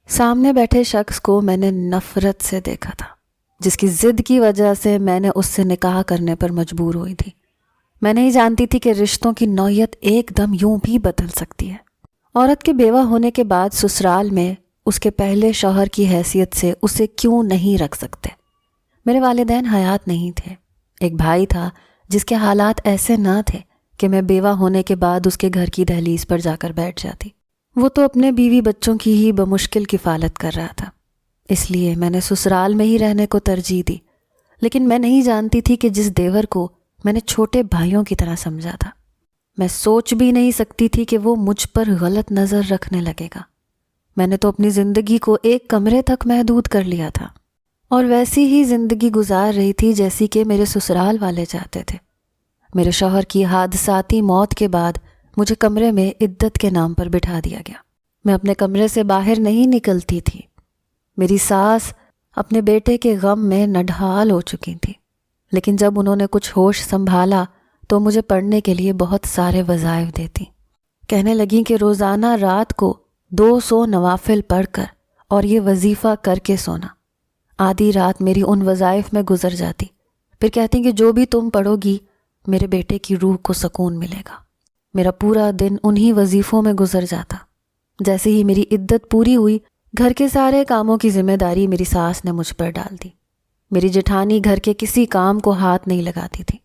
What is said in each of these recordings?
سامنے بیٹھے شخص کو میں نے نفرت سے دیکھا تھا، جس کی ضد کی وجہ سے میں نے اس سے نکاح کرنے پر مجبور ہوئی تھی۔ میں نہیں جانتی تھی کہ رشتوں کی نوعیت ایک دم یوں بھی بدل سکتی ہے۔ عورت کے بیوہ ہونے کے بعد سسرال میں اس کے پہلے شوہر کی حیثیت سے اسے کیوں نہیں رکھ سکتے؟ میرے والدین حیات نہیں تھے۔ ایک بھائی تھا جس کے حالات ایسے نہ تھے کہ میں بیوہ ہونے کے بعد اس کے گھر کی دہلیز پر جا کر بیٹھ جاتی۔ وہ تو اپنے بیوی بچوں کی ہی بمشکل کفالت کر رہا تھا، اس لیے میں نے سسرال میں ہی رہنے کو ترجیح دی۔ لیکن میں نہیں جانتی تھی کہ جس دیور کو میں نے چھوٹے بھائیوں کی طرح سمجھا تھا، میں سوچ بھی نہیں سکتی تھی کہ وہ مجھ پر غلط نظر رکھنے لگے گا۔ میں نے تو اپنی زندگی کو ایک کمرے تک محدود کر لیا تھا، اور ویسی ہی زندگی گزار رہی تھی جیسی کہ میرے سسرال والے چاہتے تھے۔ میرے شوہر کی حادثاتی موت کے بعد مجھے کمرے میں عدت کے نام پر بٹھا دیا گیا۔ میں اپنے کمرے سے باہر نہیں نکلتی تھی۔ میری ساس اپنے بیٹے کے غم میں نڈھال ہو چکی تھی، لیکن جب انہوں نے کچھ ہوش سنبھالا تو مجھے پڑھنے کے لیے بہت سارے وظائف دیتی۔ کہنے لگیں کہ روزانہ رات کو 200 نوافل پڑھ کر اور یہ وظیفہ کر کے سونا۔ آدھی رات میری ان وظائف میں گزر جاتی، پھر کہتی کہ جو بھی تم پڑھو گی میرے بیٹے کی روح کو سکون ملے گا۔ میرا پورا دن انہی وظیفوں میں گزر جاتا۔ جیسے ہی میری عدت پوری ہوئی، گھر کے سارے کاموں کی ذمہ داری میری ساس نے مجھ پر ڈال دی۔ میری جٹھانی گھر کے کسی کام کو ہاتھ نہیں لگاتی تھی۔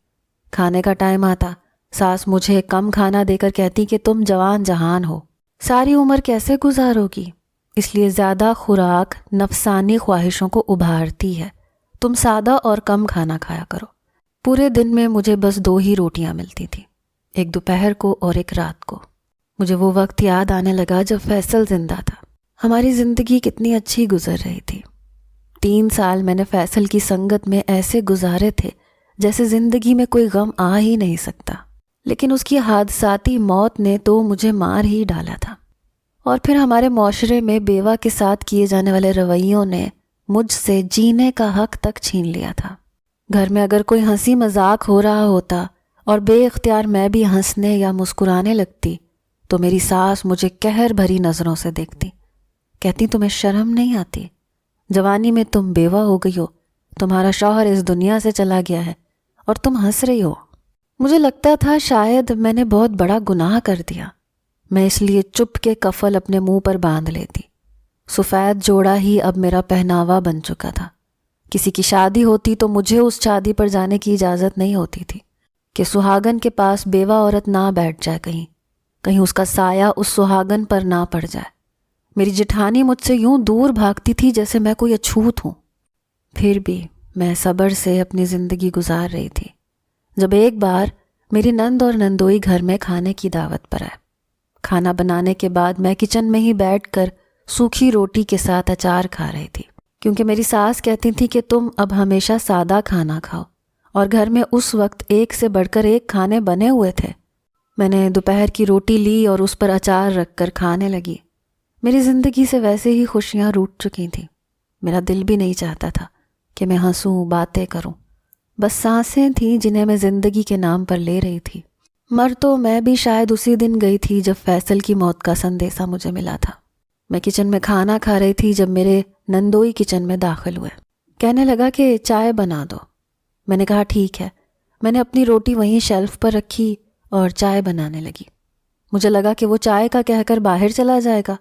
کھانے کا ٹائم آتا، ساس مجھے کم کھانا دے کر کہتی کہ تم جوان جہان ہو، ساری عمر کیسے گزارو گی؟ اس لیے زیادہ خوراک نفسانی خواہشوں کو ابھارتی ہے، تم سادہ اور کم کھانا کھایا کرو۔ پورے دن میں مجھے بس 2 ہی روٹیاں ملتی تھیں، ایک دوپہر کو اور ایک رات کو۔ مجھے وہ وقت یاد آنے لگا جب فیصل زندہ تھا۔ ہماری زندگی کتنی اچھی گزر رہی تھی۔ 3 سال میں نے فیصل کی سنگت میں ایسے گزارے تھے جیسے زندگی میں کوئی غم آ ہی نہیں سکتا، لیکن اس کی حادثاتی موت نے تو مجھے مار ہی ڈالا تھا۔ اور پھر ہمارے معاشرے میں بیوہ کے ساتھ کیے جانے والے رویوں نے مجھ سے جینے کا حق تک چھین لیا تھا۔ گھر میں اگر کوئی ہنسی مذاق ہو رہا ہوتا اور بے اختیار میں بھی ہنسنے یا مسکرانے لگتی تو میری ساس مجھے قہر بھری نظروں سے دیکھتی، کہتی تمہیں شرم نہیں آتی؟ جوانی میں تم بیوہ ہو گئی ہو، تمہارا شوہر اس دنیا سے چلا گیا ہے اور تم ہنس رہی ہو۔ مجھے لگتا تھا شاید میں نے بہت بڑا گناہ کر دیا۔ میں اس لیے چپ کے کفل اپنے منہ پر باندھ لیتی۔ سفید جوڑا ہی اب میرا پہناوا بن چکا تھا۔ کسی کی شادی ہوتی تو مجھے اس شادی پر جانے کی اجازت نہیں ہوتی تھی کہ سہاگن کے پاس بیوہ عورت نہ بیٹھ جائے، کہیں اس کا سایہ اس سہاگن پر نہ پڑ جائے۔ میری جٹھانی مجھ سے یوں دور بھاگتی تھی جیسے میں کوئی اچھوت ہوں۔ پھر بھی میں صبر سے اپنی زندگی گزار رہی تھی، جب ایک بار میری نند اور نندوئی گھر میں کھانے کی دعوت پر آئے۔ کھانا بنانے کے بعد میں کچن میں ہی بیٹھ کر سوکھی روٹی کے ساتھ اچار کھا رہی تھی، کیونکہ میری ساس کہتی تھی کہ تم اب ہمیشہ سادہ کھانا کھاؤ، اور گھر میں اس وقت ایک سے بڑھ کر ایک کھانے بنے ہوئے تھے۔ میں نے دوپہر کی روٹی لی اور اس پر اچار رکھ کر کھانے لگی۔ میری زندگی سے ویسے ہی خوشیاں روٹ چکی تھیں۔ میرا دل بھی نہیں چاہتا تھا کہ میں ہنسوں، باتیں کروں، بس سانسیں تھیں جنہیں میں زندگی کے نام پر لے رہی تھی۔ مر تو میں بھی شاید اسی دن گئی تھی جب فیصل کی موت کا سندیسہ مجھے ملا تھا۔ میں کچن میں کھانا کھا رہی تھی جب میرے نندوئی کچن میں داخل ہوئے۔ کہنے لگا کہ چائے بنا دو۔ میں نے کہا ٹھیک ہے۔ میں نے اپنی روٹی وہیں شیلف پر رکھی اور چائے بنانے لگی۔ مجھے لگا کہ وہ چائے کا کہہ کر باہر چلا جائے گا،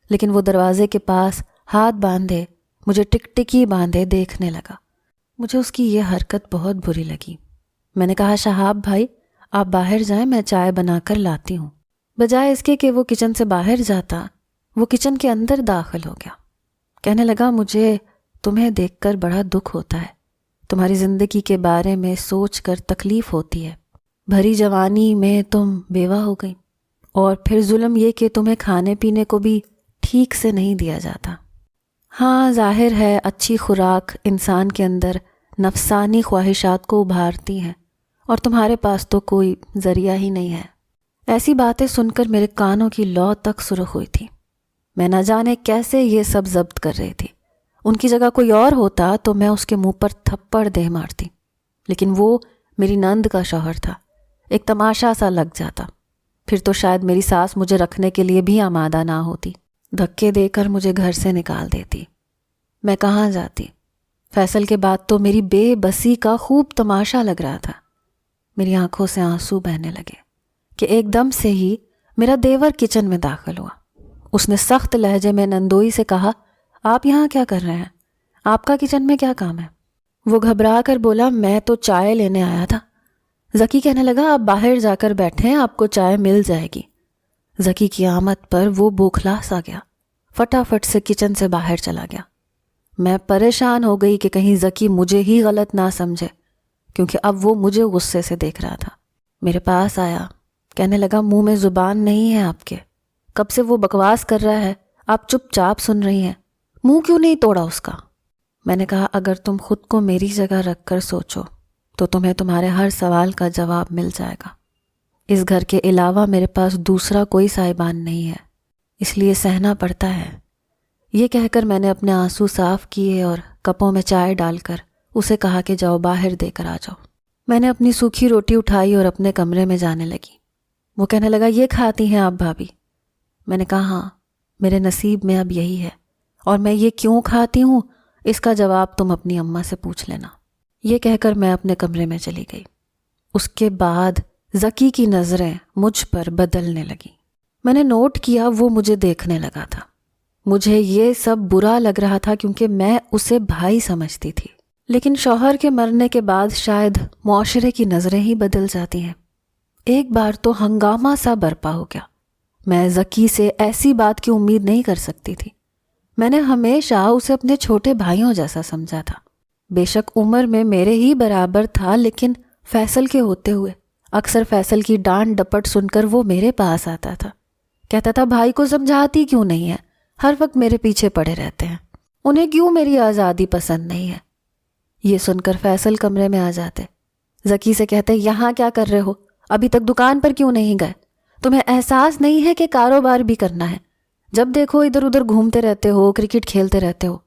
لیکن وہ دروازے کے پاس ہاتھ باندھے مجھے ٹکٹکی باندھے دیکھنے لگا۔ مجھے اس کی یہ حرکت بہت بری لگی۔ میں نے کہا شہاب بھائی آپ باہر جائیں، میں چائے بنا کر لاتی ہوں۔ بجائے اس کے کہ وہ کچن سے باہر جاتا، وہ کچن کے اندر داخل ہو گیا۔ کہنے لگا مجھے تمہیں دیکھ کر بڑا دکھ ہوتا ہے، تمہاری زندگی کے بارے میں سوچ کر تکلیف ہوتی ہے۔ بھری جوانی میں تم بیوہ ہو گئی، اور پھر ظلم یہ کہ تمہیں کھانے پینے کو بھی ٹھیک سے نہیں دیا جاتا۔ ہاں ظاہر ہے اچھی خوراک انسان کے اندر نفسانی خواہشات کو ابھارتی ہیں، اور تمہارے پاس تو کوئی ذریعہ ہی نہیں ہے۔ ایسی باتیں سن کر میرے کانوں کی لو تک سرخ ہوئی تھی۔ میں نہ جانے کیسے یہ سب ضبط کر رہی تھی۔ ان کی جگہ کوئی اور ہوتا تو میں اس کے منہ پر تھپڑ دے مارتی، لیکن وہ میری نند کا شوہر تھا، ایک تماشا سا لگ جاتا۔ پھر تو شاید میری ساس مجھے رکھنے کے لیے بھی آمادہ نہ ہوتی۔ دھکے دے کر مجھے گھر سے نکال دیتی۔ میں کہاں جاتی؟ فیصل کے بعد تو میری بے بسی کا خوب تماشا لگ رہا تھا۔ میری آنکھوں سے آنسو بہنے لگے کہ ایک دم سے ہی میرا دیور کچن میں داخل ہوا۔ اس نے سخت لہجے میں نندوئی سے کہا، آپ یہاں کیا کر رہے ہیں؟ آپ کا کچن میں کیا کام ہے؟ وہ گھبرا کر بولا، میں تو چائے لینے آیا تھا۔ ذکی کہنے لگا، آپ باہر جا کر بیٹھیں، آپ کو چائے مل جائے گی۔ ذکی کی آمد پر وہ بوکھلا سا گیا، فٹافٹ سے کچن سے باہر چلا گیا۔ میں پریشان ہو گئی کہ کہیں ذکی مجھے ہی غلط نہ سمجھے، کیونکہ اب وہ مجھے غصے سے دیکھ رہا تھا۔ میرے پاس آیا، کہنے لگا، منہ میں زبان نہیں ہے آپ کے، کب سے وہ بکواس کر رہا ہے، آپ چپ چاپ سن رہی ہیں، منہ کیوں نہیں توڑا اس کا؟ میں نے کہا، اگر تم خود کو میری جگہ رکھ کر سوچو تو تمہیں تمہارے ہر سوال کا جواب مل جائے گا۔ اس گھر کے علاوہ میرے پاس دوسرا کوئی سائبان نہیں ہے، اس لیے سہنا پڑتا ہے۔ یہ کہہ کر میں نے اپنے آنسو صاف کیے اور کپوں میں چائے ڈال کر اسے کہا کہ جاؤ باہر دے کر آ جاؤ۔ میں نے اپنی سوکھی روٹی اٹھائی اور اپنے کمرے میں جانے لگی۔ وہ کہنے لگا، یہ کھاتی ہیں آپ بھابھی؟ میں نے کہا، ہاں، میرے نصیب میں اب یہی ہے، اور میں یہ کیوں کھاتی ہوں اس کا جواب تم اپنی اماں سے پوچھ لینا۔ یہ کہہ کر میں اپنے کمرے میں چلی گئی۔ اس کے بعد ذکی کی نظریں مجھ پر بدلنے لگیں۔ میں نے نوٹ کیا وہ مجھے دیکھنے لگا تھا۔ مجھے یہ سب برا لگ رہا تھا کیونکہ میں اسے بھائی سمجھتی تھی، لیکن شوہر کے مرنے کے بعد شاید معاشرے کی نظریں ہی بدل جاتی ہیں۔ ایک بار تو ہنگامہ سا برپا ہو گیا۔ میں ذکی سے ایسی بات کی امید نہیں کر سکتی تھی۔ میں نے ہمیشہ اسے اپنے چھوٹے بھائیوں جیسا سمجھا تھا۔ بے شک عمر میں میرے ہی برابر تھا، لیکن فیصل کے ہوتے ہوئے اکثر فیصل کی ڈانٹ ڈپٹ سن کر وہ میرے پاس آتا تھا، کہتا تھا، بھائی کو سمجھاتی کیوں نہیں ہے، ہر وقت میرے پیچھے پڑے رہتے ہیں، انہیں کیوں میری آزادی پسند نہیں ہے۔ یہ سن کر فیصل کمرے میں آ جاتے، ذکی سے کہتے، یہاں کیا کر رہے ہو، ابھی تک دکان پر کیوں نہیں گئے؟ تمہیں احساس نہیں ہے کہ کاروبار بھی کرنا ہے؟ جب دیکھو ادھر ادھر گھومتے رہتے ہو، کرکٹ کھیلتے رہتے ہو۔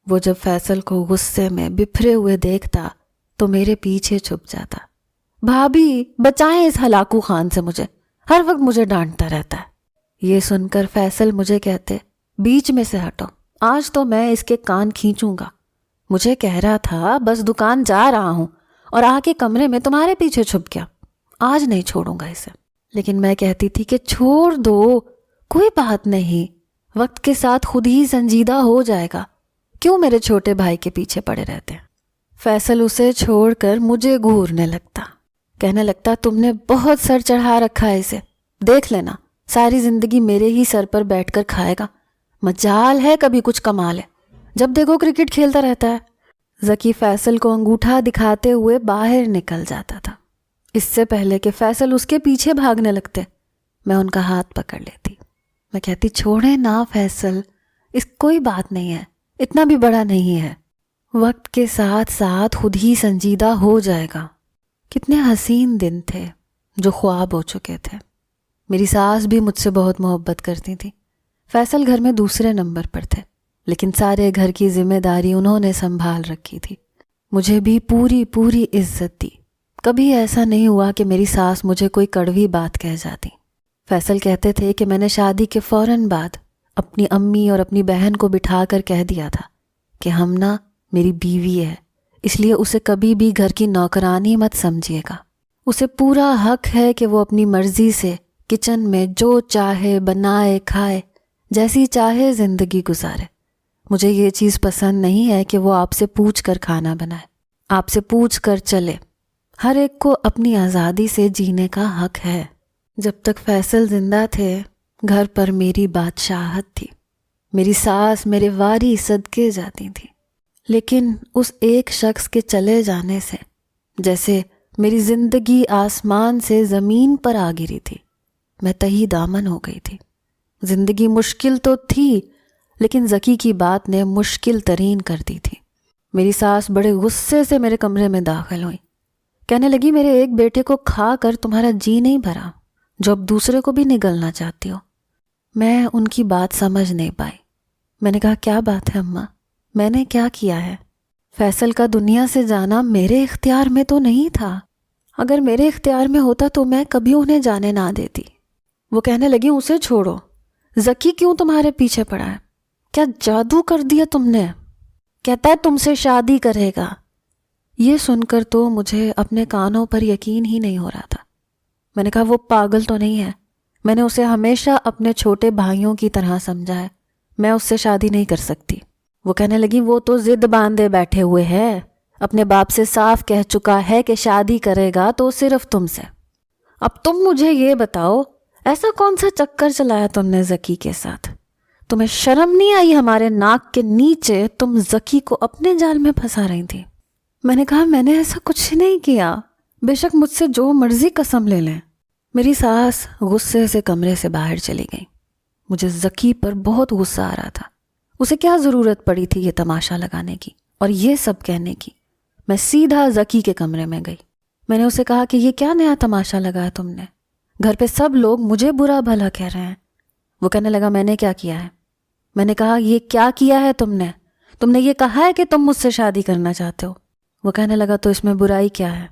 وہ جب فیصل کو غصے میں بپھرے ہوئے دیکھتا تو میرے پیچھے چھپ جاتا۔ بھابھی بچائیں اس ہلاکو خان سے، مجھے ہر وقت مجھے ڈانٹتا رہتا ہے۔ یہ سن کر فیصل مجھے کہتے، بیچ میں سے ہٹو، آج تو میں اس کے کان کھینچوں گا۔ مجھے کہہ رہا تھا بس دکان جا رہا ہوں، اور آ کے کمرے میں تمہارے پیچھے چھپ گیا۔ آج نہیں چھوڑوں گا اسے۔ لیکن میں کہتی تھی کہ چھوڑ دو، کوئی بات نہیں، وقت کے ساتھ خود ہی سنجیدہ ہو جائے گا، کیوں میرے چھوٹے بھائی کے پیچھے پڑے رہتے ہیں؟ فیصل اسے چھوڑ کر مجھے گھورنے لگتا، کہنے لگتا، تم نے بہت سر چڑھا رکھا ہے اسے، دیکھ لینا ساری زندگی میرے ہی سر پر بیٹھ کر کھائے گا، مجال ہے کبھی کچھ کما لے، جب دیکھو کرکٹ کھیلتا رہتا ہے۔ ذکی فیصل کو انگوٹھا دکھاتے ہوئے باہر نکل جاتا تھا۔ اس سے پہلے کہ فیصل اس کے پیچھے بھاگنے لگتے، میں ان کا ہاتھ پکڑ لیتی۔ میں کہتی، چھوڑیں نا فیصل، اس کوئی بات نہیں ہے، اتنا بھی بڑا نہیں ہے، وقت کے ساتھ ساتھ خود ہی سنجیدہ ہو جائے گا۔ کتنے حسین دن تھے جو خواب ہو چکے تھے۔ میری ساس بھی مجھ سے بہت محبت کرتی تھی۔ فیصل گھر میں دوسرے نمبر پر تھے، لیکن سارے گھر کی ذمہ داری انہوں نے سنبھال رکھی تھی۔ مجھے بھی پوری عزت دی، کبھی ایسا نہیں ہوا کہ میری ساس مجھے کوئی کڑوی بات کہہ جاتی۔ فیصل کہتے تھے کہ میں نے شادی کے فوراً بعد اپنی امی اور اپنی بہن کو بٹھا کر کہہ دیا تھا کہ ہم نا میری بیوی ہے، اس لیے اسے کبھی بھی گھر کی نوکرانی مت سمجھیے گا، اسے پورا حق ہے کہ وہ اپنی مرضی سے کچن میں جو چاہے بنائے کھائے، جیسی چاہے زندگی گزارے۔ مجھے یہ چیز پسند نہیں ہے کہ وہ آپ سے پوچھ کر کھانا بنائے، آپ سے پوچھ کر چلے۔ ہر ایک کو اپنی آزادی سے جینے کا حق ہے۔ جب تک فیصل زندہ تھے گھر پر میری بادشاہت تھی، میری ساس میرے واری صدقے جاتی تھی، لیکن اس ایک شخص کے چلے جانے سے جیسے میری زندگی آسمان سے زمین پر آ گری تھی۔ میں تہی دامن ہو گئی تھی۔ زندگی مشکل تو تھی، لیکن ذکی کی بات نے مشکل ترین کر دی تھی۔ میری ساس بڑے غصے سے میرے کمرے میں داخل ہوئی، کہنے لگی، میرے ایک بیٹے کو کھا کر تمہارا جی نہیں بھرا جو اب دوسرے کو بھی نگلنا چاہتی ہو۔ میں ان کی بات سمجھ نہیں پائی۔ میں نے کہا، کیا بات ہے اماں، میں نے کیا کیا ہے؟ فیصل کا دنیا سے جانا میرے اختیار میں تو نہیں تھا، اگر میرے اختیار میں ہوتا تو میں کبھی انہیں جانے نہ دیتی۔ وہ کہنے لگی، اسے چھوڑو، ذکی کیوں تمہارے پیچھے پڑا ہے؟ کیا جادو کر دیا تم نے؟ کہتا ہے تم سے شادی کرے گا۔ یہ سن کر تو مجھے اپنے کانوں پر یقین ہی نہیں ہو رہا تھا۔ میں نے کہا وہ پاگل تو نہیں ہے؟ میں نے اسے ہمیشہ اپنے چھوٹے بھائیوں کی طرح سمجھا ہے، میں اس سے شادی نہیں کر سکتی۔ وہ کہنے لگی وہ تو ضد باندھے بیٹھے ہوئے ہے، اپنے باپ سے صاف کہہ چکا ہے کہ شادی کرے گا تو صرف تم سے۔ اب تم مجھے یہ بتاؤ، ایسا کون سا چکر چلایا تم نے ذکی کے ساتھ؟ تمہیں شرم نہیں آئی؟ ہمارے ناک کے نیچے تم ذکی کو اپنے جال میں پھنسا رہی تھی۔ میں نے کہا میں نے ایسا کچھ نہیں کیا، بے شک مجھ سے جو مرضی قسم لے لیں۔ میری ساس غصے سے کمرے سے باہر چلی گئی۔ مجھے ذکی پر بہت غصہ آ رہا تھا۔ اسے کیا ضرورت پڑی تھی یہ تماشا لگانے کی اور یہ سب کہنے کی؟ میں سیدھا ذکی کے کمرے میں گئی۔ میں نے اسے کہا کہ یہ کیا نیا تماشا لگایا تم نے؟ گھر پہ سب لوگ مجھے برا بھلا کہہ رہے ہیں۔ وہ کہنے لگا میں نے کیا کیا ہے؟ میں نے کہا یہ کیا کیا ہے تم نے یہ کہا ہے کہ تم مجھ سے شادی کرنا چاہتے ہو۔ وہ کہنے لگا تو اس میں برائی کیا ہے؟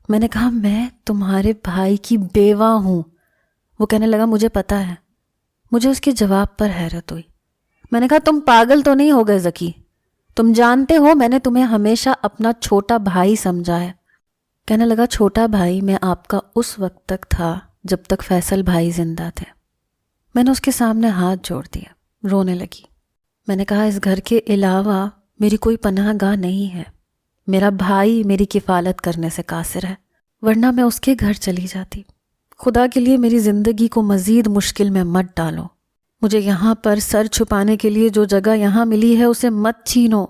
میں نے کہا میں تمہارے بھائی کی بیوہ ہوں۔ وہ کہنے لگا مجھے پتا ہے۔ مجھے اس کے جواب پر حیرت ہوئی۔ میں نے کہا تم پاگل تو نہیں ہو گئے ذکی؟ تم جانتے ہو میں نے تمہیں ہمیشہ اپنا چھوٹا بھائی سمجھا ہے۔ کہنے لگا چھوٹا بھائی میں آپ کا اس وقت تک تھا جب تک فیصل بھائی زندہ تھے۔ میں نے اس کے سامنے ہاتھ جوڑ دیا، رونے لگی۔ میں نے کہا اس گھر کے علاوہ میری کوئی پناہ گاہ نہیں ہے۔ میرا بھائی میری کفالت کرنے سے قاصر ہے، ورنہ میں اس کے گھر چلی جاتی۔ خدا کے لیے میری زندگی کو مزید مشکل میں مت ڈالو۔ مجھے یہاں پر سر چھپانے کے لیے جو جگہ یہاں ملی ہے اسے مت چھینو۔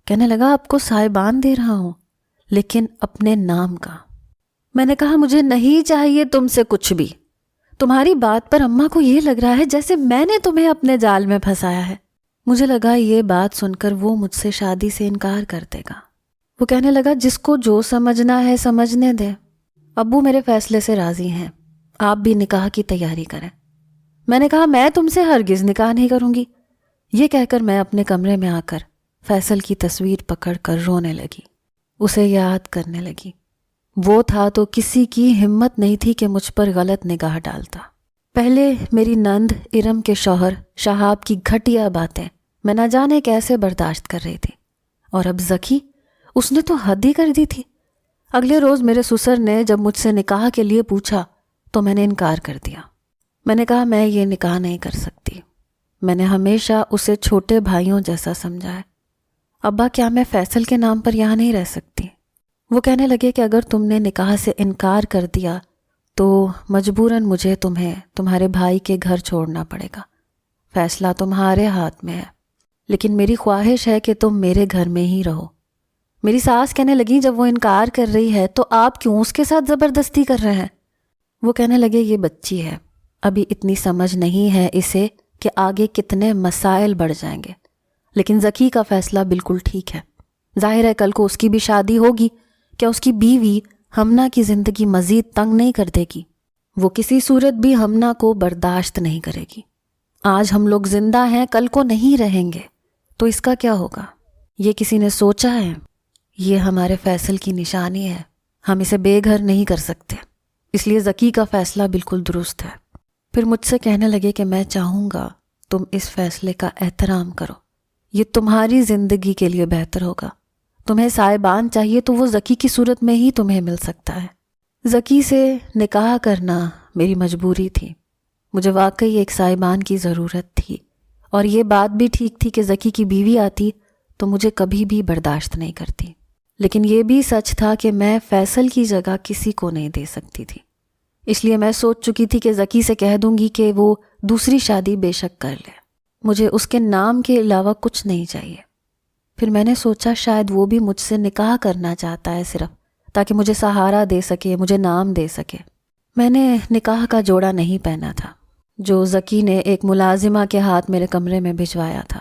کہنے لگا آپ کو سائبان دے رہا ہوں، لیکن اپنے نام کا۔ میں نے کہا مجھے نہیں چاہیے تم سے کچھ بھی۔ تمہاری بات پر اماں کو یہ لگ رہا ہے جیسے میں نے تمہیں اپنے جال میں پھنسایا ہے۔ مجھے لگا یہ بات سن کر وہ مجھ سے شادی سے انکار کر دے گا۔ وہ کہنے لگا جس کو جو سمجھنا ہے سمجھنے دے، ابو میرے فیصلے سے راضی ہیں، آپ بھی نکاح کی تیاری کریں۔ میں نے کہا میں تم سے ہرگز نکاح نہیں کروں گی۔ یہ کہہ کر میں اپنے کمرے میں آ کر فیصل کی تصویر پکڑ کر رونے لگی، اسے یاد کرنے لگی۔ وہ تھا تو کسی کی ہمت نہیں تھی کہ مجھ پر غلط نگاہ ڈالتا۔ پہلے میری نند ارم کے شوہر شہاب کی گھٹیا باتیں میں نہ جانے کیسے برداشت کر رہی تھی، اور اب ذکی، اس نے تو حد ہی کر دی تھی۔ اگلے روز میرے سسر نے جب مجھ سے نکاح کے لیے پوچھا تو میں نے انکار کر دیا۔ میں نے کہا میں یہ نکاح نہیں کر سکتی۔ میں نے ہمیشہ اسے چھوٹے بھائیوں جیسا سمجھا ہے۔ ابا کیا میں فیصل کے نام پر یہاں نہیں رہ سکتی؟ وہ کہنے لگے کہ اگر تم نے نکاح سے انکار کر دیا تو مجبوراً مجھے تمہیں تمہارے بھائی کے گھر چھوڑنا پڑے گا۔ فیصلہ تمہارے ہاتھ میں ہے، لیکن میری خواہش ہے کہ تم میرے گھر میں ہی رہو۔ میری ساس کہنے لگی جب وہ انکار کر رہی ہے تو آپ کیوں اس کے ساتھ زبردستی کر رہے ہیں؟ وہ کہنے لگے یہ بچی ہے، ابھی اتنی سمجھ نہیں ہے اسے کہ آگے کتنے مسائل بڑھ جائیں گے، لیکن ذکی کا فیصلہ بالکل ٹھیک ہے۔ ظاہر ہے کل کو اس کی بھی شادی ہوگی، کیا اس کی بیوی ہمنا کی زندگی مزید تنگ نہیں کر دے گی؟ وہ کسی صورت بھی ہمنا کو برداشت نہیں کرے گی۔ آج ہم لوگ زندہ ہیں، کل کو نہیں رہیں گے، تو اس کا کیا ہوگا؟ یہ کسی نے سوچا ہے؟ یہ ہمارے فیصل کی نشانی ہے، ہم اسے بے گھر نہیں کر سکتے، اس لیے ذکی کا فیصلہ بالکل درست ہے۔ پھر مجھ سے کہنے لگے کہ میں چاہوں گا تم اس فیصلے کا احترام کرو، یہ تمہاری زندگی کے لیے بہتر ہوگا۔ تمہیں سائبان چاہیے تو وہ ذکی کی صورت میں ہی تمہیں مل سکتا ہے۔ ذکی سے نکاح کرنا میری مجبوری تھی، مجھے واقعی ایک سائبان کی ضرورت تھی، اور یہ بات بھی ٹھیک تھی کہ ذکی کی بیوی آتی تو مجھے کبھی بھی برداشت نہیں کرتی، لیکن یہ بھی سچ تھا کہ میں فیصل کی جگہ کسی کو نہیں دے سکتی تھی۔ اس لیے میں سوچ چکی تھی کہ ذکی سے کہہ دوں گی کہ وہ دوسری شادی بے شک کر لے، مجھے اس کے نام کے علاوہ کچھ نہیں چاہیے۔ پھر میں نے سوچا شاید وہ بھی مجھ سے نکاح کرنا چاہتا ہے صرف تاکہ مجھے سہارا دے سکے، مجھے نام دے سکے۔ میں نے نکاح کا جوڑا نہیں پہنا تھا جو ذکی نے ایک ملازمہ کے ہاتھ میرے کمرے میں بھجوایا تھا۔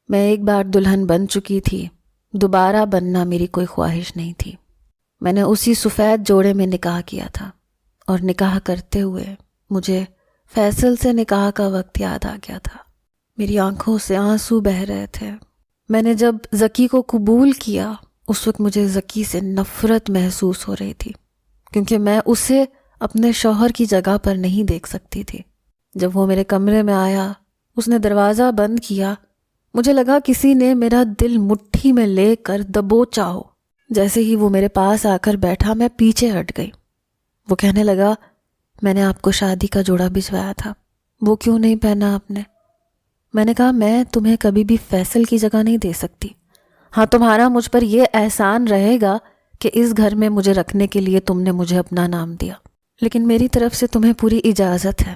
میں ایک بار دلہن بن چکی تھی، دوبارہ بننا میری کوئی خواہش نہیں تھی۔ میں نے اسی سفید جوڑے میں نکاح کیا تھا، اور نکاح کرتے ہوئے مجھے فیصل سے نکاح کا وقت یاد آ گیا تھا۔ میری آنکھوں سے آنسو بہہ رہے تھے۔ میں نے جب ذکی کو قبول کیا اس وقت مجھے ذکی سے نفرت محسوس ہو رہی تھی، کیونکہ میں اسے اپنے شوہر کی جگہ پر نہیں دیکھ سکتی تھی۔ جب وہ میرے کمرے میں آیا، اس نے دروازہ بند کیا، مجھے لگا کسی نے میرا دل مٹھی میں لے کر دبوچا ہو۔ جیسے ہی وہ میرے پاس آ کر بیٹھا، میں پیچھے ہٹ گئی۔ وہ کہنے لگا، میں نے آپ کو شادی کا جوڑا بھجوایا تھا، وہ کیوں نہیں پہنا آپ نے؟ میں نے کہا، میں تمہیں کبھی بھی فیصل کی جگہ نہیں دے سکتی۔ ہاں، تمہارا مجھ پر یہ احسان رہے گا کہ اس گھر میں مجھے رکھنے کے لیے تم نے مجھے اپنا نام دیا، لیکن میری طرف سے تمہیں پوری اجازت ہے،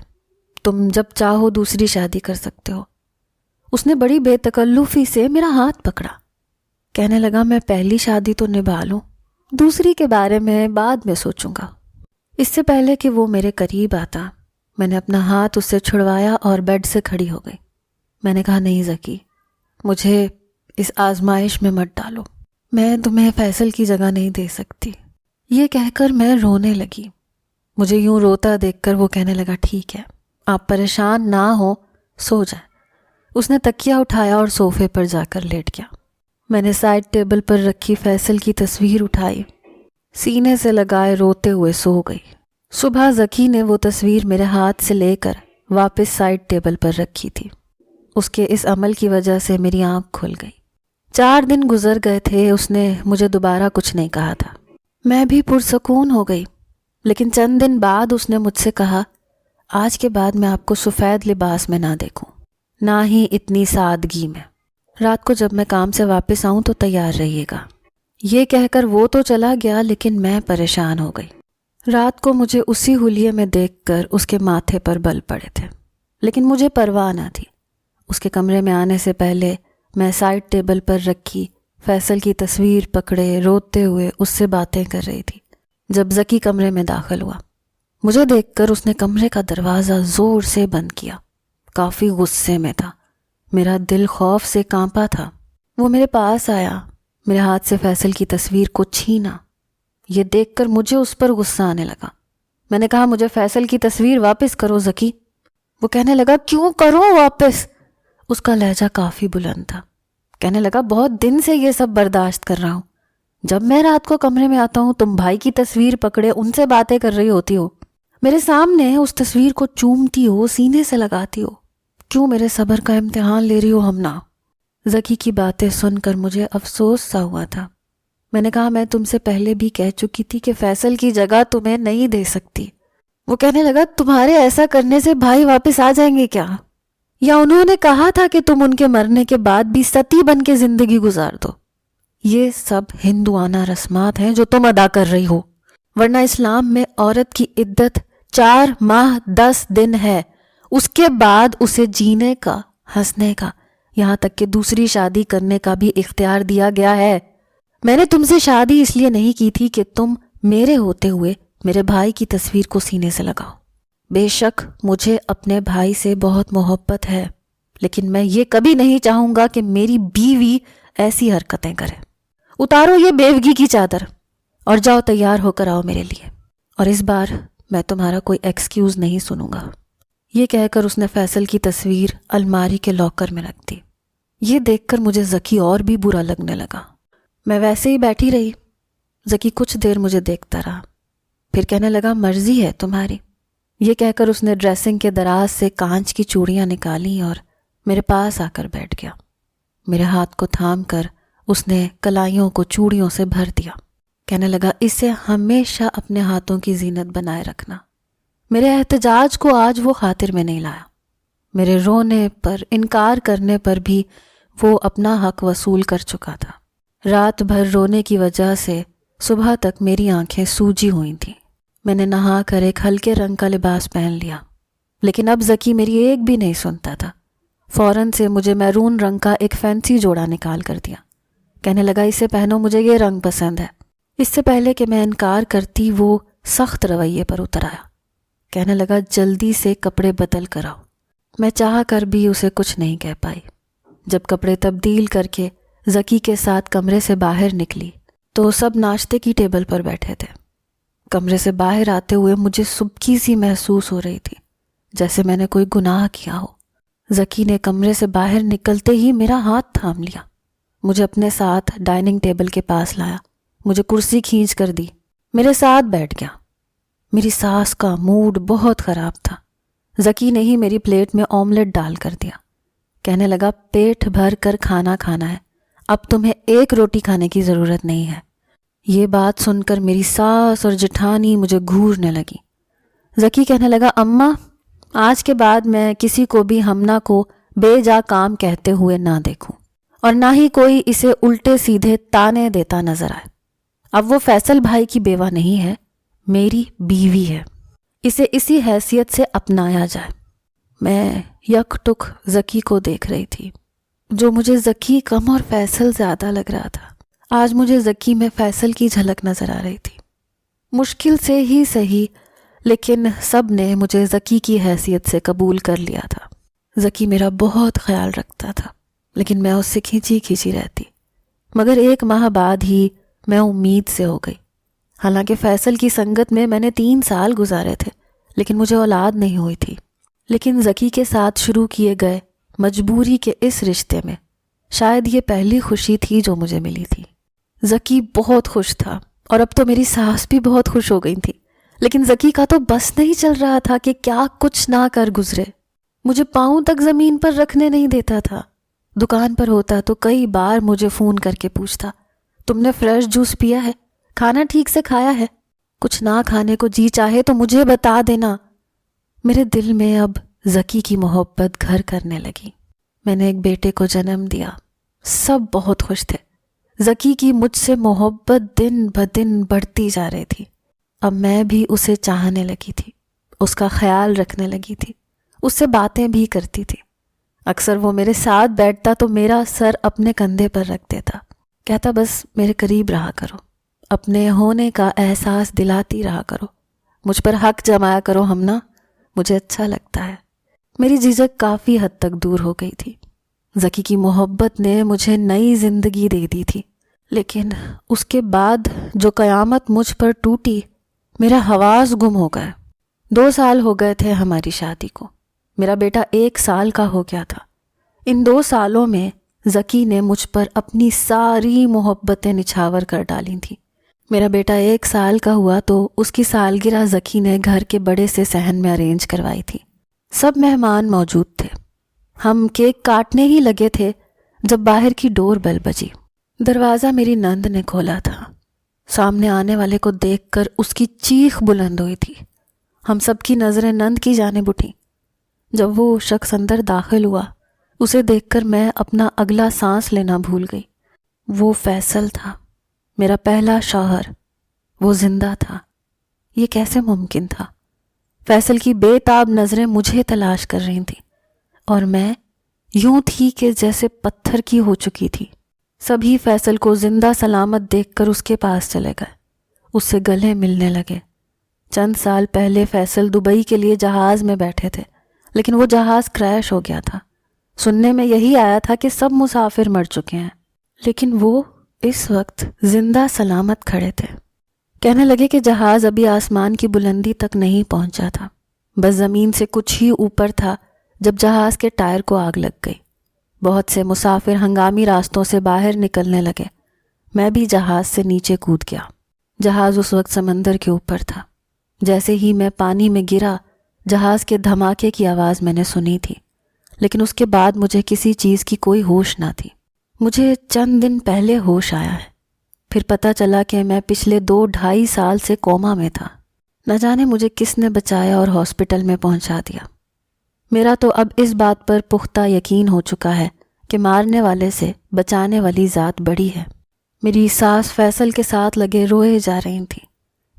تم جب چاہو دوسری شادی کر سکتے ہو۔ اس نے بڑی بے تکلفی سے میرا ہاتھ پکڑا، کہنے لگا، میں پہلی شادی تو نبھا لوں، دوسری کے بارے میں بعد میں سوچوں گا۔ اس سے پہلے کہ وہ میرے قریب آتا، میں نے اپنا ہاتھ اس سے چھڑوایا اور بیڈ سے کھڑی ہو گئی۔ میں نے کہا، نہیں ذکی، مجھے اس آزمائش میں مت ڈالو، میں تمہیں فیصل کی جگہ نہیں دے سکتی۔ یہ کہہ کر میں رونے لگی۔ مجھے یوں روتا دیکھ کر وہ کہنے لگا، ٹھیک ہے، آپ پریشان نہ ہو، سو جائیں۔ اس نے تکیہ اٹھایا اور صوفے پر جا کر لیٹ گیا۔ میں نے سائڈ ٹیبل پر رکھی فیصل کی تصویر اٹھائی، سینے سے لگائے روتے ہوئے سو گئی۔ صبح ذکی نے وہ تصویر میرے ہاتھ سے لے کر واپس سائڈ ٹیبل پر رکھی تھی۔ اس کے اس عمل کی وجہ سے میری آنکھ کھل گئی۔ 4 دن گزر گئے تھے، اس نے مجھے دوبارہ کچھ نہیں کہا تھا۔ میں بھی پرسکون ہو گئی، لیکن چند دن بعد اس نے مجھ سے کہا، آج کے بعد میں آپ کو سفید لباس میں نہ دیکھوں، نہ ہی اتنی سادگی میں۔ رات کو جب میں کام سے واپس آؤں تو تیار رہیے گا۔ یہ کہہ کر وہ تو چلا گیا، لیکن میں پریشان ہو گئی۔ رات کو مجھے اسی حلیے میں دیکھ کر اس کے ماتھے پر بل پڑے تھے، لیکن مجھے پرواہ نہ تھی۔ اس کے کمرے میں آنے سے پہلے میں سائڈ ٹیبل پر رکھی فیصل کی تصویر پکڑے روتے ہوئے اس سے باتیں کر رہی تھی جب ذکی کمرے میں داخل ہوا۔ مجھے دیکھ کر اس نے کمرے کا دروازہ زور سے بند کیا، کافی غصے میں تھا، میرا دل خوف سے کانپا تھا۔ وہ میرے پاس آیا، میرے ہاتھ سے فیصل کی تصویر کو چھینا۔ یہ دیکھ کر مجھے اس پر غصہ آنے لگا۔ میں نے کہا، مجھے فیصل کی تصویر واپس کرو ذکی۔ وہ کہنے لگا، کیوں کرو واپس؟ اس کا لہجہ کافی بلند تھا۔ کہنے لگا، بہت دن سے یہ سب برداشت کر رہا ہوں، جب میں رات کو کمرے میں آتا ہوں تم بھائی کی تصویر پکڑے ان سے باتیں کر رہی ہوتی ہو، میرے سامنے اس تصویر کو چومتی ہو، سینے سے لگاتی ہو، کیوں میرے صبر کا امتحان لے رہی ہو ہم نہ؟ ذکی کی باتیں سن کر مجھے افسوس سا ہوا تھا۔ میں نے کہا، میں تم سے پہلے بھی کہہ چکی تھی کہ فیصل کی جگہ تمہیں نہیں دے سکتی۔ وہ کہنے لگا، تمہارے ایسا کرنے سے بھائی واپس آ جائیں گے کیا؟ یا انہوں نے کہا تھا کہ تم ان کے مرنے کے بعد بھی ستی بن کے زندگی گزار دو؟ یہ سب ہندوانہ رسمات ہیں جو تم ادا کر رہی ہو، ورنہ اسلام میں عورت کی عدت 4 ماہ 10 دن ہے، اس کے بعد اسے جینے کا، ہنسنے کا، یہاں تک کہ دوسری شادی کرنے کا بھی اختیار دیا گیا ہے۔ میں نے تم سے شادی اس لیے نہیں کی تھی کہ تم میرے ہوتے ہوئے میرے بھائی کی تصویر کو سینے سے لگاؤ۔ بے شک مجھے اپنے بھائی سے بہت محبت ہے، لیکن میں یہ کبھی نہیں چاہوں گا کہ میری بیوی ایسی حرکتیں کرے۔ اتارو یہ بیوگی کی چادر اور جاؤ تیار ہو کر آؤ میرے لیے، اور اس بار میں تمہارا کوئی ایکسکیوز نہیں سنوں گا۔ یہ کہہ کر اس نے فیصل کی تصویر الماری کے لاکر میں رکھ دی۔ یہ دیکھ کر مجھے ذکی اور بھی برا لگنے لگا۔ میں ویسے ہی بیٹھی رہی۔ ذکی کچھ دیر مجھے دیکھتا رہا، پھر کہنے لگا، مرضی ہے تمہاری۔ یہ کہہ کر اس نے ڈریسنگ کے دراز سے کانچ کی چوڑیاں نکالی اور میرے پاس آ کر بیٹھ گیا۔ میرے ہاتھ کو تھام کر اس نے کلائیوں کو چوڑیوں سے بھر دیا۔ کہنے لگا، اسے ہمیشہ اپنے ہاتھوں کی زینت بنائے رکھنا۔ میرے احتجاج کو آج وہ خاطر میں نہیں لایا۔ میرے رونے پر، انکار کرنے پر بھی وہ اپنا حق وصول کر چکا تھا۔ رات بھر رونے کی وجہ سے صبح تک میری آنکھیں سوجی ہوئی تھیں۔ میں نے نہا کر ایک ہلکے رنگ کا لباس پہن لیا، لیکن اب ذکی میری ایک بھی نہیں سنتا تھا۔ فوراً سے مجھے میرون رنگ کا ایک فینسی جوڑا نکال کر دیا۔ کہنے لگا، اسے پہنو، مجھے یہ رنگ پسند ہے۔ اس سے پہلے کہ میں انکار کرتی وہ سخت رویے پر اتر آیا۔ کہنے لگا، جلدی سے کپڑے بدل کر آؤ۔ میں چاہ کر بھی اسے کچھ نہیں کہہ پائی۔ جب کپڑے تبدیل کر کے ذکی کے ساتھ کمرے سے باہر نکلی تو سب ناشتے کی ٹیبل پر بیٹھے تھے۔ کمرے سے باہر آتے ہوئے مجھے سبکی سی محسوس ہو رہی تھی، جیسے میں نے کوئی گناہ کیا ہو۔ ذکی نے کمرے سے باہر نکلتے ہی میرا ہاتھ تھام لیا، مجھے اپنے ساتھ ڈائننگ ٹیبل کے پاس لایا، مجھے کرسی کھینچ کر دی، میرے ساتھ بیٹھ گیا۔ میری ساس کا موڈ بہت خراب تھا۔ ذکی نے ہی میری پلیٹ میں آملیٹ ڈال کر دیا. کہنے لگا پیٹ بھر کر کھانا کھانا ہے، اب تمہیں ایک روٹی کھانے کی ضرورت نہیں ہے. یہ بات سن کر میری ساس اور جٹھانی مجھے گھورنے لگی. ذکی کہنے لگا اماں آج کے بعد میں کسی کو بھی ہمنا کو بے جا کام کہتے ہوئے نہ دیکھوں اور نہ ہی کوئی اسے الٹے سیدھے تانے دیتا نظر آئے. اب وہ فیصل بھائی کی بیوہ نہیں ہے، میری بیوی ہے، اسے اسی حیثیت سے اپنایا جائے. میں یک ٹک ذکی کو دیکھ رہی تھی. جو مجھے ذکی کم اور فیصل زیادہ لگ رہا تھا، آج مجھے ذکی میں فیصل کی جھلک نظر آ رہی تھی. مشکل سے ہی صحیح، لیکن سب نے مجھے ذکی کی حیثیت سے قبول کر لیا تھا. ذکی میرا بہت خیال رکھتا تھا، لیکن میں اس سے کھینچی کھینچی رہتی. مگر 1 ماہ بعد ہی میں امید سے ہو گئی. حالانکہ فیصل کی سنگت میں نے 3 سال گزارے تھے، لیکن مجھے اولاد نہیں ہوئی تھی. لیکن ذکی کے ساتھ شروع کیے گئے مجبوری کے اس رشتے میں شاید یہ پہلی خوشی تھی جو مجھے ملی تھی. ذکی بہت خوش تھا اور اب تو میری ساس بھی بہت خوش ہو گئی تھی. لیکن ذکی کا تو بس نہیں چل رہا تھا کہ کیا کچھ نہ کر گزرے. مجھے پاؤں تک زمین پر رکھنے نہیں دیتا تھا. دکان پر ہوتا تو کئی بار مجھے فون کر کے پوچھتا تم نے فریش جوس پیا ہے، کھانا ٹھیک سے کھایا ہے، کچھ نہ کھانے کو جی چاہے تو مجھے بتا دینا. میرے دل میں اب ذکی کی محبت گھر کرنے لگی. میں نے ایک بیٹے کو جنم دیا. سب بہت خوش تھے. ذکی کی مجھ سے محبت دن بدن بڑھتی جا رہی تھی. اب میں بھی اسے چاہنے لگی تھی، اس کا خیال رکھنے لگی تھی، اس سے باتیں بھی کرتی تھی. اکثر وہ میرے ساتھ بیٹھتا تو میرا سر اپنے کندھے پر رکھ دیتا، کہتا بس میرے قریب رہا کرو، اپنے ہونے کا احساس دلاتی رہا کرو، مجھ پر حق جمایا کرو ہمنا، مجھے اچھا لگتا ہے. میری جھجک کافی حد تک دور ہو گئی تھی. ذکی کی محبت نے مجھے نئی زندگی دے دی تھی. لیکن اس کے بعد جو قیامت مجھ پر ٹوٹی، میرا حواس گم ہو گیا. 2 سال ہو گئے تھے ہماری شادی کو. میرا بیٹا 1 سال کا ہو گیا تھا. ان 2 سالوں میں ذکی نے مجھ پر اپنی ساری محبتیں نچھاور کر ڈالی تھیں. میرا بیٹا 1 سال کا ہوا تو اس کی سالگرہ ذکی نے گھر کے بڑے سے صحن میں ارینج کروائی تھی. سب مہمان موجود تھے. ہم کیک کاٹنے ہی لگے تھے جب باہر کی ڈور بیل بجی. دروازہ میری نند نے کھولا تھا. سامنے آنے والے کو دیکھ کر اس کی چیخ بلند ہوئی تھی. ہم سب کی نظریں نند کی جانب اٹھیں. جب وہ شخص اندر داخل ہوا، اسے دیکھ کر میں اپنا اگلا سانس لینا بھول گئی. وہ فیصل تھا، میرا پہلا شوہر. وہ زندہ تھا. یہ کیسے ممکن تھا؟ فیصل کی بے تاب نظریں مجھے تلاش کر رہی تھیں اور میں یوں تھی کہ جیسے پتھر کی ہو چکی تھی. سبھی فیصل کو زندہ سلامت دیکھ کر اس کے پاس چلے گئے، اس سے گلے ملنے لگے. چند سال پہلے فیصل دبئی کے لیے جہاز میں بیٹھے تھے، لیکن وہ جہاز کریش ہو گیا تھا. سننے میں یہی آیا تھا کہ سب مسافر مر چکے ہیں، لیکن وہ اس وقت زندہ سلامت کھڑے تھے. کہنے لگے کہ جہاز ابھی آسمان کی بلندی تک نہیں پہنچا تھا، بس زمین سے کچھ ہی اوپر تھا جب جہاز کے ٹائر کو آگ لگ گئی. بہت سے مسافر ہنگامی راستوں سے باہر نکلنے لگے. میں بھی جہاز سے نیچے کود گیا. جہاز اس وقت سمندر کے اوپر تھا. جیسے ہی میں پانی میں گرا، جہاز کے دھماکے کی آواز میں نے سنی تھی، لیکن اس کے بعد مجھے کسی چیز کی کوئی ہوش نہ تھی. مجھے چند دن پہلے ہوش آیا ہے. پھر پتہ چلا کہ میں پچھلے 2-2.5 سال سے کوما میں تھا. نہ جانے مجھے کس نے بچایا اور ہاسپٹل میں پہنچا دیا. میرا تو اب اس بات پر پختہ یقین ہو چکا ہے کہ مارنے والے سے بچانے والی ذات بڑی ہے. میری ساس فیصل کے ساتھ لگے روئے جا رہی تھیں.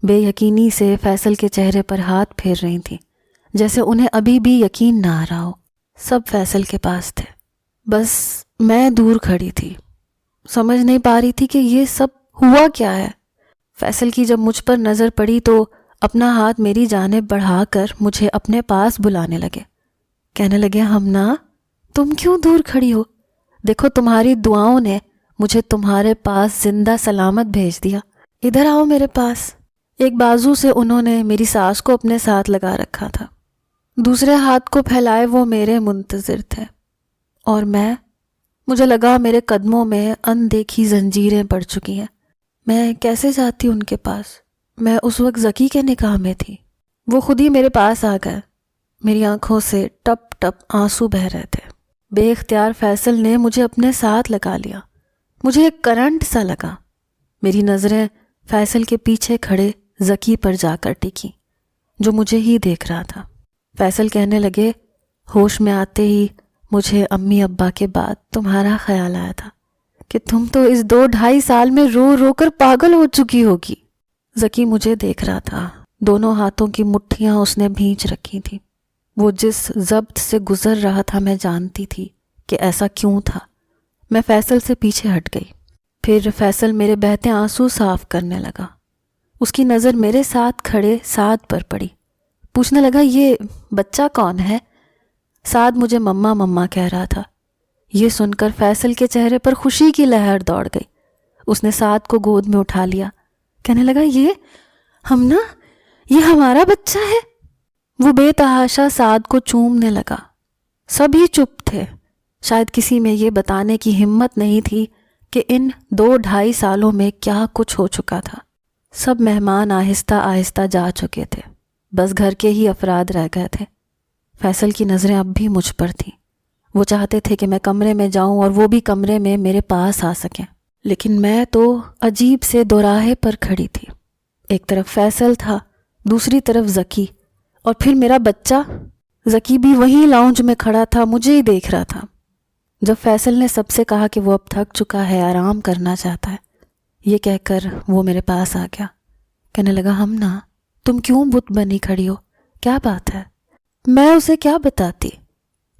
بے یقینی سے فیصل کے چہرے پر ہاتھ پھیر رہی تھیں، جیسے انہیں ابھی بھی یقین نہ آ رہا ہو. سب فیصل کے پاس تھے، بس میں دور کھڑی تھی. سمجھ نہیں پا رہی تھی کہ یہ سب ہوا کیا ہے. فیصل کی جب مجھ پر نظر پڑی تو اپنا ہاتھ میری جانب بڑھا کر مجھے اپنے پاس بلانے لگے. کہنے لگے ہمنا تم کیوں دور کھڑی ہو؟ دیکھو تمہاری دعاؤں نے مجھے تمہارے پاس زندہ سلامت بھیج دیا. ادھر آؤ میرے پاس. ایک بازو سے انہوں نے میری ساس کو اپنے ساتھ لگا رکھا تھا، دوسرے ہاتھ کو پھیلائے وہ میرے منتظر تھے. اور مجھے لگا میرے قدموں میں اندیکھی زنجیریں پڑ چکی ہیں. میں کیسے جاتی ان کے پاس؟ میں اس وقت ذکی کے نکاح میں تھی. وہ خود ہی میرے پاس آ گئے. میری آنکھوں سے ٹپ ٹپ آنسو بہہ رہے تھے۔ بے اختیار فیصل نے مجھے اپنے ساتھ لگا لیا۔ مجھے ایک کرنٹ سا لگا۔ میری نظریں فیصل کے پیچھے کھڑے ذکی پر جا کر ٹکی، جو مجھے ہی دیکھ رہا تھا۔ فیصل کہنے لگے، ہوش میں آتے ہی مجھے امی ابا کے بعد تمہارا خیال آیا تھا کہ تم تو اس 2-2.5 سال میں رو رو کر پاگل ہو چکی ہوگی۔ ذکی مجھے دیکھ رہا تھا۔ دونوں ہاتھوں کی مٹھیاں اس نے بھینچ رکھی تھی۔ وہ جس ضبط سے گزر رہا تھا میں جانتی تھی کہ ایسا کیوں تھا۔ میں فیصل سے پیچھے ہٹ گئی۔ پھر فیصل میرے بہتے آنسو صاف کرنے لگا۔ اس کی نظر میرے ساتھ کھڑے سعد پر پڑی۔ پوچھنے لگا، یہ بچہ کون ہے؟ سعد مجھے مما مما کہہ رہا تھا۔ یہ سن کر فیصل کے چہرے پر خوشی کی لہر دوڑ گئی۔ اس نے سعد کو گود میں اٹھا لیا، کہنے لگا، یہ ہمارا بچہ ہے۔ وہ بے تحاشا سعد کو چومنے لگا۔ سبھی چپ تھے۔ شاید کسی میں یہ بتانے کی ہمت نہیں تھی کہ ان 2-2.5 سالوں میں کیا کچھ ہو چکا تھا۔ سب مہمان آہستہ آہستہ جا چکے تھے، بس گھر کے ہی افراد رہ گئے تھے۔ فیصل کی نظریں اب بھی مجھ پر تھیں۔ وہ چاہتے تھے کہ میں کمرے میں جاؤں اور وہ بھی کمرے میں میرے پاس آ سکیں، لیکن میں تو عجیب سے دوراہے پر کھڑی تھی۔ ایک طرف فیصل تھا، دوسری طرف ذکی، اور پھر میرا بچہ۔ ذکی بھی وہیں لاؤنج میں کھڑا تھا، مجھے ہی دیکھ رہا تھا۔ جب فیصل نے سب سے کہا کہ وہ اب تھک چکا ہے، آرام کرنا چاہتا ہے، یہ کہہ کر وہ میرے پاس آ گیا۔ کہنے لگا، ہمنا تم کیوں بت بنی کھڑی ہو؟ کیا بات ہے؟ میں اسے کیا بتاتی؟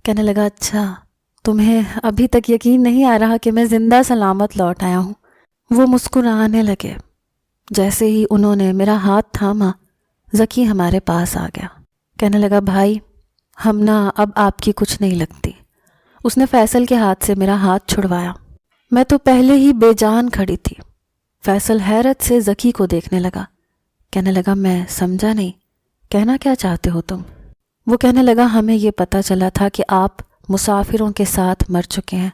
کہنے لگا، اچھا تمہیں ابھی تک یقین نہیں آ رہا کہ میں زندہ سلامت لوٹ آیا ہوں۔ وہ مسکرانے لگے۔ جیسے ہی انہوں نے میرا ہاتھ تھاما، ذکی ہمارے پاس آ گیا۔ کہنے لگا، بھائی ہمنا اب آپ کی کچھ نہیں لگتی۔ اس نے فیصل کے ہاتھ سے میرا ہاتھ چھڑوایا۔ میں تو پہلے ہی بے جان کھڑی تھی۔ فیصل حیرت سے ذکی کو دیکھنے لگا۔ کہنے لگا، میں سمجھا نہیں، کہنا کیا چاہتے ہو تم؟ وہ کہنے لگا، ہمیں یہ پتہ چلا تھا کہ آپ مسافروں کے ساتھ مر چکے ہیں،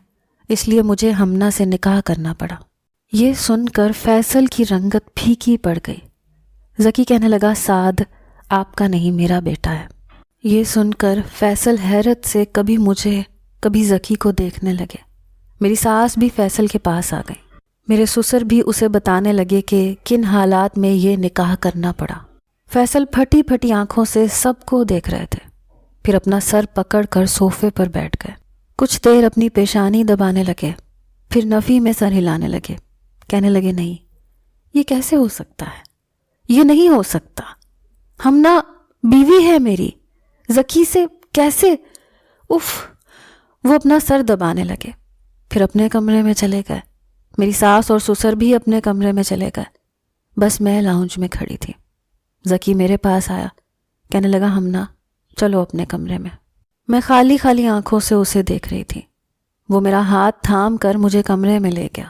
اس لیے مجھے ہمنا سے نکاح کرنا پڑا۔ یہ سن کر فیصل کی رنگت پھیکی پڑ گئی۔ ذکی کہنے لگا، سعد آپ کا نہیں، میرا بیٹا ہے۔ یہ سن کر فیصل حیرت سے کبھی مجھے کبھی ذکی کو دیکھنے لگے۔ میری ساس بھی فیصل کے پاس آ گئی۔ میرے سسر بھی اسے بتانے لگے کہ کن حالات میں یہ نکاح کرنا پڑا۔ فیصل پھٹی پھٹی آنکھوں سے سب کو دیکھ رہے تھے، پھر اپنا سر پکڑ کر صوفے پر بیٹھ گئے۔ کچھ دیر اپنی پیشانی دبانے لگے، پھر نفی میں سر ہلانے لگے۔ کہنے لگے، نہیں، یہ کیسے ہو سکتا ہے؟ یہ نہیں ہو سکتا۔ ہمنا بیوی ہے میری، ذکی سے کیسے؟ اف! وہ اپنا سر دبانے لگے، پھر اپنے کمرے میں چلے گئے۔ میری ساس اور سسر بھی اپنے کمرے میں چلے گئے، بس میں لاؤنج میں کھڑی تھی۔ ذکی میرے پاس آیا، کہنے لگا، ہمنا چلو اپنے کمرے میں۔ میں خالی خالی آنکھوں سے اسے دیکھ رہی تھی۔ وہ میرا ہاتھ تھام کر مجھے کمرے میں لے گیا۔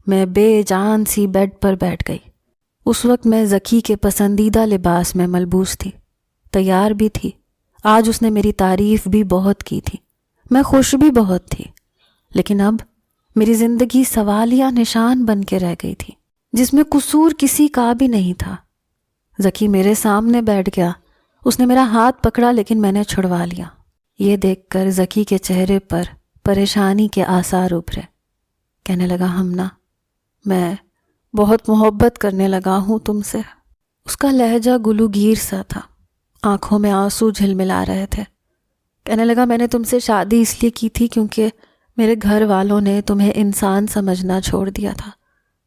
میں بے جان سی بیڈ پر بیٹھ گئی۔ اس وقت میں ذکی کے پسندیدہ لباس میں ملبوس تھی، تیار بھی تھی۔ آج اس نے میری تعریف بھی بہت کی تھی، میں خوش بھی بہت تھی، لیکن اب میری زندگی سوالیہ نشان بن کے رہ گئی تھی، جس میں قصور کسی کا بھی نہیں تھا۔ ذکی میرے سامنے بیٹھ گیا۔ اس نے میرا ہاتھ پکڑا، لیکن میں نے چھڑوا لیا۔ یہ دیکھ کر ذکی کے چہرے پر پریشانی کے آثار ابھرے۔ کہنے لگا، ہمنا میں بہت محبت کرنے لگا ہوں تم سے۔ اس کا لہجہ گلوگیر سا تھا، آنکھوں میں آنسو جھلملا رہے تھے۔ کہنے لگا، میں نے تم سے شادی اس لیے کی تھی کیونکہ میرے گھر والوں نے تمہیں انسان سمجھنا چھوڑ دیا تھا،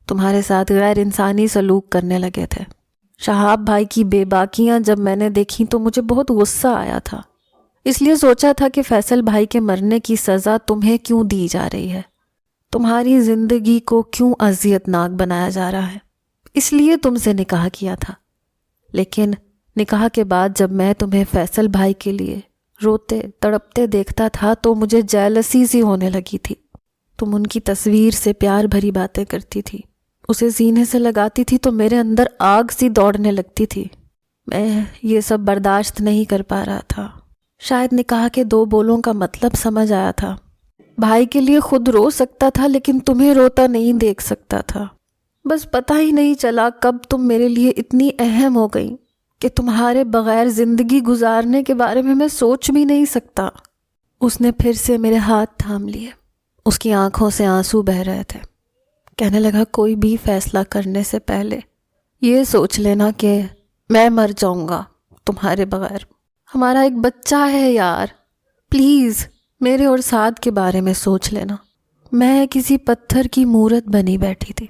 تمہارے ساتھ غیر انسانی سلوک کرنے لگے تھے۔ شہاب بھائی کی بے باکیاں جب میں نے دیکھی تو مجھے بہت غصہ آیا تھا، اس لیے سوچا تھا کہ فیصل بھائی کے مرنے کی سزا تمہیں کیوں دی جا رہی ہے، تمہاری زندگی کو کیوں اذیت ناک بنایا جا رہا ہے، اس لیے تم سے نکاح کیا تھا۔ لیکن نکاح کے بعد جب میں تمہیں فیصل بھائی کے لیے روتے تڑپتے دیکھتا تھا تو مجھے جیلسی سی ہونے لگی تھی۔ تم ان کی تصویر سے پیار بھری باتیں کرتی تھی، اسے سینے سے لگاتی تھی تو میرے اندر آگ سی دوڑنے لگتی تھی۔ میں یہ سب برداشت نہیں کر پا رہا تھا۔ شاید نکاح کے 2 بولوں کا مطلب سمجھ آیا تھا۔ بھائی کے لیے خود رو سکتا تھا لیکن تمہیں روتا نہیں دیکھ سکتا تھا۔ بس پتہ ہی نہیں چلا کب تم میرے لیے اتنی اہم ہو گئی کہ تمہارے بغیر زندگی گزارنے کے بارے میں سوچ بھی نہیں سکتا۔ اس نے پھر سے میرے ہاتھ تھام لیے، اس کی آنکھوں سے آنسو بہہ رہے تھے۔ کہنے لگا کوئی بھی فیصلہ کرنے سے پہلے یہ سوچ لینا کہ میں مر جاؤں گا تمہارے بغیر، ہمارا ایک بچہ ہے یار، پلیز میرے اور سعد کے بارے میں سوچ لینا۔ میں کسی پتھر کی مورت بنی بیٹھی تھی۔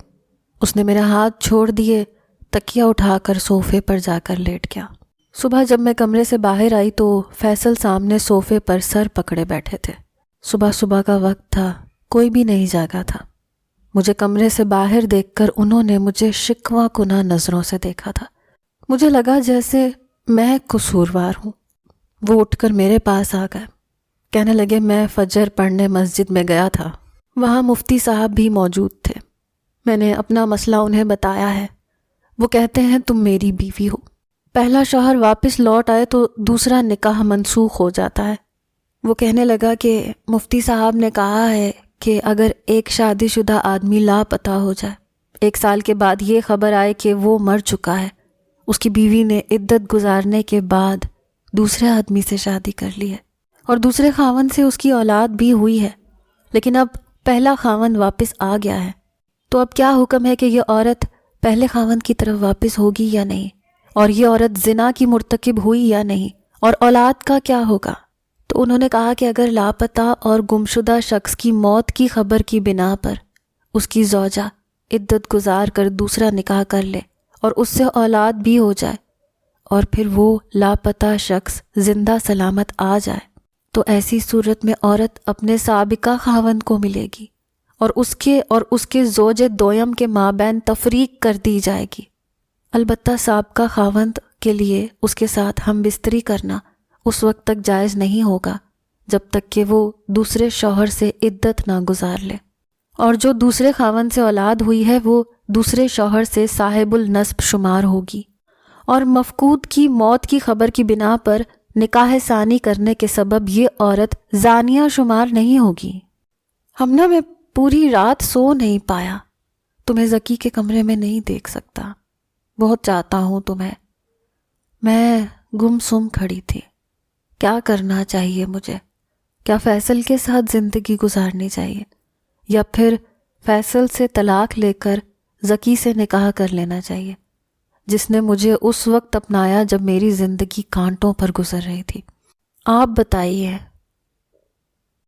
اس نے میرا ہاتھ چھوڑ دیے، تکیہ اٹھا کر صوفے پر جا کر لیٹ گیا۔ صبح جب میں کمرے سے باہر آئی تو فیصل سامنے صوفے پر سر پکڑے بیٹھے تھے۔ صبح کا وقت تھا، کوئی بھی نہیں جاگا تھا۔ مجھے کمرے سے باہر دیکھ کر انہوں نے مجھے شکوہ کناں نظروں سے دیکھا تھا۔ مجھے لگا جیسے میں قصوروار ہوں۔ وہ اٹھ کر میرے پاس آ گئے، کہنے لگے میں فجر پڑھنے مسجد میں گیا تھا، وہاں مفتی صاحب بھی موجود تھے، میں نے اپنا مسئلہ انہیں بتایا ہے، وہ کہتے ہیں تم میری بیوی ہو، پہلا شوہر واپس لوٹ آئے تو دوسرا نکاح منسوخ ہو جاتا ہے۔ وہ کہنے لگا کہ مفتی صاحب نے کہا ہے کہ اگر ایک شادی شدہ آدمی لاپتہ ہو جائے، 1 سال کے بعد یہ خبر آئے کہ وہ مر چکا ہے، اس کی بیوی نے عدت گزارنے کے بعد دوسرے آدمی سے شادی کر لی ہے اور دوسرے خاوند سے اس کی اولاد بھی ہوئی ہے، لیکن اب پہلا خاوند واپس آ گیا ہے، تو اب کیا حکم ہے کہ یہ عورت پہلے خاوند کی طرف واپس ہوگی یا نہیں، اور یہ عورت زنا کی مرتکب ہوئی یا نہیں، اور اولاد کا کیا ہوگا؟ تو انہوں نے کہا کہ اگر لاپتہ اور گمشدہ شخص کی موت کی خبر کی بنا پر اس کی زوجہ عدت گزار کر دوسرا نکاح کر لے اور اس سے اولاد بھی ہو جائے اور پھر وہ لاپتہ شخص زندہ سلامت آ جائے، تو ایسی صورت میں عورت اپنے سابقہ خاوند کو ملے گی اور اس کے زوج دویم کے مابین تفریق کر دی جائے گی۔ البتہ سابقہ خاوند کے لیے اس کے ساتھ ہم بستری کرنا اس وقت تک جائز نہیں ہوگا جب تک کہ وہ دوسرے شوہر سے عدت نہ گزار لے، اور جو دوسرے خاوند سے اولاد ہوئی ہے وہ دوسرے شوہر سے صاحب النسب شمار ہوگی، اور مفقود کی موت کی خبر کی بنا پر نکاح ثانی کرنے کے سبب یہ عورت زانیہ شمار نہیں ہوگی۔ میں پوری رات سو نہیں پایا، تمہیں ذکی کے کمرے میں نہیں دیکھ سکتا، بہت چاہتا ہوں تمہیں۔ میں گم سم کھڑی تھی، کیا کرنا چاہیے مجھے؟ کیا فیصل کے ساتھ زندگی گزارنی چاہیے یا پھر فیصل سے طلاق لے کر ذکی سے نکاح کر لینا چاہیے، جس نے مجھے اس وقت اپنایا جب میری زندگی کانٹوں پر گزر رہی تھی؟ آپ بتائیے۔